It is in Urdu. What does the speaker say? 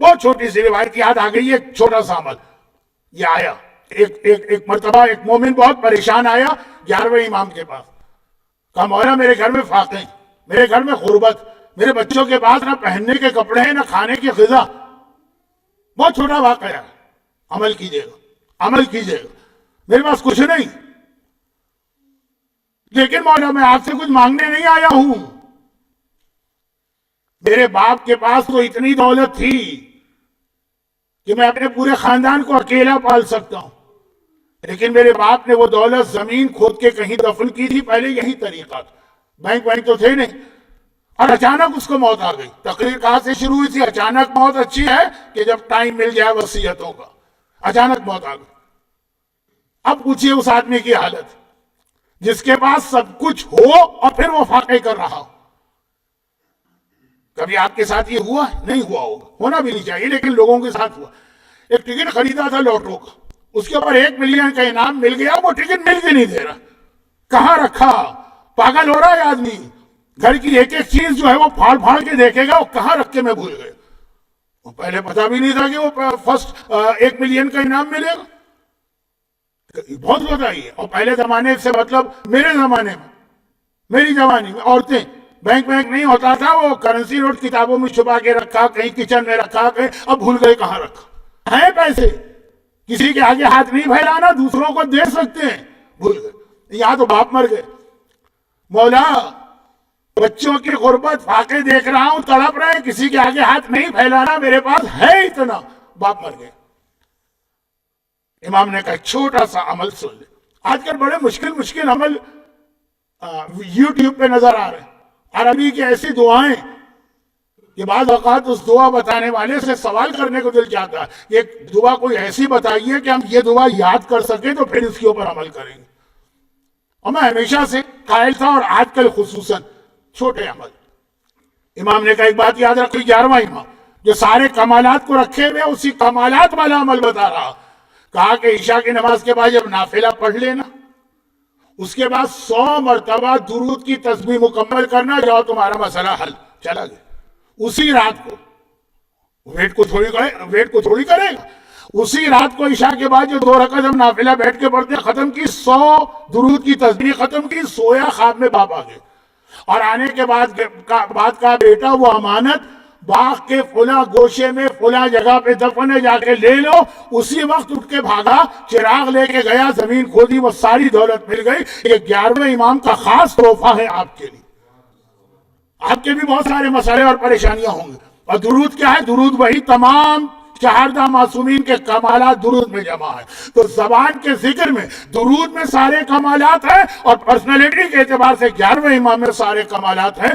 بہت چھوٹی سی روایت یاد آ گئی، ایک چھوٹا سا عمل یہ آیا. ایک مرتبہ ایک مومن بہت پریشان آیا 11ویں امام کے پاس. کہا مولا میرے گھر میں فاقے، میرے گھر میں غربت، میرے بچوں کے پاس نہ پہننے کے کپڑے ہیں نہ کھانے کی غذا. بہت چھوٹا واقعہ ہے، عمل کیجیے گا، عمل کیجیے گا. میرے پاس کچھ نہیں، لیکن مولا میں آپ سے کچھ مانگنے نہیں آیا ہوں. میرے باپ کے پاس تو اتنی دولت تھی کہ میں اپنے پورے خاندان کو اکیلا پال سکتا ہوں، لیکن میرے باپ نے وہ دولت زمین کھود کے کہیں دفن کی تھی. پہلے یہی طریقہ تھا، بینک تو تھے نہیں. اور اچانک اس کو موت آ گئی. تقریر کہاں سے شروع ہوئی تھی؟ اچانک موت اچھی ہے کہ جب ٹائم مل جائے وصیتوں کا. اچانک موت آ گئی. اب پوچھئے اس آدمی کی حالت جس کے پاس سب کچھ ہو اور پھر وہ فاقے کر رہا ہو. کبھی آپ کے ساتھ یہ ہوا؟ نہیں ہوا ہوگا، ہونا بھی نہیں چاہیے، لیکن لوگوں کے ساتھ ہوا. ایک ٹکٹ خریدا تھا لوٹرو کا، اس کے اوپر 1 ملین کا انعام مل گیا، وہ ٹکٹ مل کے نہیں دے رہا. کہاں رکھا؟ پاگل ہو رہا ہے آدمی. گھر کی ایک ایک چیز جو ہے وہ پھاڑ پھاڑ کے دیکھے گا، وہ کہاں رکھ کے میں بھول گیا. وہ پہلے پتا بھی نہیں تھا کہ وہ فرسٹ 1 ملین کا انعام ملے گا. بہت بتائیے. اور پہلے زمانے سے مطلب میرے زمانے میں، میری زمانے میں عورتیں، بینک نہیں ہوتا تھا، وہ کرنسی نوٹ کتابوں میں چھپا کے رکھا، کہیں کچن میں رکھا، کہیں اب بھول گئے کہاں رکھا. ہیں پیسے، کسی کے آگے ہاتھ نہیں پھیلانا، دوسروں کو دے سکتے ہیں، بھول گئے. یہاں تو باپ مر گئے. مولا بچوں کی غربت فاقے دیکھ رہا ہوں، تڑپ رہے ہیں، کسی کے آگے ہاتھ نہیں پھیلانا، میرے پاس ہے اتنا. باپ مر گئے. امام نے کہا چھوٹا سا عمل سن لے. آج کل بڑے مشکل عمل یوٹیوب پہ نظر آ رہے ہیں. عربی کی ایسی دعائیں کہ بعض اوقات اس دعا بتانے والے سے سوال کرنے کو دل چاہتا ہے. ایک دعا کوئی ایسی بتائیے کہ ہم یہ دعا یاد کر سکیں تو پھر اس کے اوپر عمل کریں گے. اور میں ہمیشہ سے قائل تھا، اور آج کل خصوصاً چھوٹے عمل. امام نے کہا ایک بات یاد رکھو، 11واں امام جو سارے کمالات کو رکھے ہوئے اسی کمالات والا عمل بتا رہا. کہا کہ عشاء کی نماز کے بعد جب نافلہ پڑھ لینا، اس کے بعد 100 مرتبہ درود کی تسبیح مکمل کرنا، جاؤ تمہارا مسئلہ حل. چلا گیا. اسی رات کو ویٹ کو تھوڑی کرے گا. اسی رات کو عشاء کے بعد جو 2 رکعت ہم نافلہ بیٹھ کے پڑھتے ہیں ختم کی، 100 درود کی تسبیح ختم کی، سویا خواب میں باپ آ گئے. اور آنے کے بعد کہا بیٹا وہ امانت باغ کے فلاں گوشے میں فلاں جگہ پہ دفن ہے، جا کے لے لو. اسی وقت اٹھ کے بھاگا، چراغ لے کے گیا، زمین کھودی، وہ ساری دولت مل گئی. یہ 11ویں امام کا خاص تحفہ ہے آپ کے لیے. آپ کے بھی بہت سارے مسئلے اور پریشانیاں ہوں گے. اور درود کیا ہے؟ درود وہی تمام 4 معصومین کے کمالات درود میں جمع ہے. تو زبان کے ذکر میں درود میں سارے کمالات ہیں، اور پرسنالٹی کے اعتبار سے 11ویں امام میں سارے کمالات ہیں.